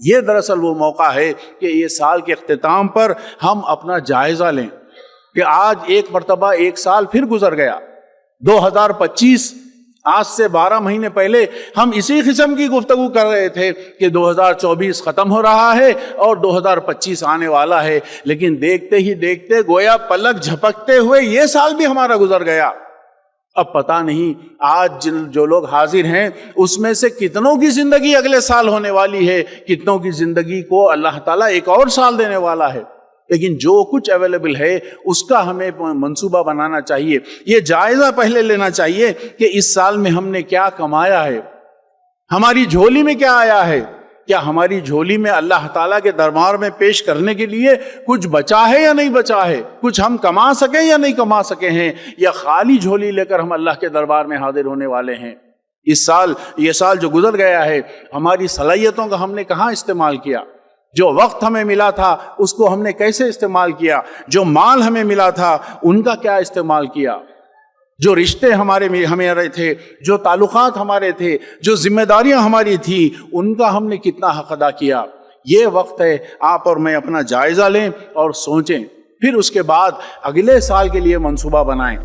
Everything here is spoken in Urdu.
یہ دراصل وہ موقع ہے کہ یہ سال کے اختتام پر ہم اپنا جائزہ لیں کہ آج ایک مرتبہ ایک سال پھر گزر گیا، 2025، آج سے 12 مہینے پہلے ہم اسی قسم کی گفتگو کر رہے تھے کہ 2024 ختم ہو رہا ہے اور 2025 آنے والا ہے، لیکن دیکھتے ہی دیکھتے گویا پلک جھپکتے ہوئے یہ سال بھی ہمارا گزر گیا۔ اب پتہ نہیں آج جو لوگ حاضر ہیں اس میں سے کتنوں کی زندگی اگلے سال ہونے والی ہے، کتنوں کی زندگی کو اللہ تعالیٰ ایک اور سال دینے والا ہے، لیکن جو کچھ اویلیبل ہے اس کا ہمیں منصوبہ بنانا چاہیے۔ یہ جائزہ پہلے لینا چاہیے کہ اس سال میں ہم نے کیا کمایا ہے، ہماری جھولی میں کیا آیا ہے، کیا ہماری جھولی میں اللہ تعالیٰ کے دربار میں پیش کرنے کے لیے کچھ بچا ہے یا نہیں بچا ہے، کچھ ہم کما سکیں یا نہیں کما سکے ہیں، یا خالی جھولی لے کر ہم اللہ کے دربار میں حاضر ہونے والے ہیں۔ یہ سال جو گزر گیا ہے، ہماری صلاحیتوں کا ہم نے کہاں استعمال کیا، جو وقت ہمیں ملا تھا اس کو ہم نے کیسے استعمال کیا، جو مال ہمیں ملا تھا ان کا کیا استعمال کیا، جو رشتے ہمارے تھے، جو تعلقات ہمارے تھے، جو ذمہ داریاں ہماری تھیں، ان کا ہم نے کتنا حق ادا کیا۔ یہ وقت ہے آپ اور میں اپنا جائزہ لیں اور سوچیں، پھر اس کے بعد اگلے سال کے لیے منصوبہ بنائیں۔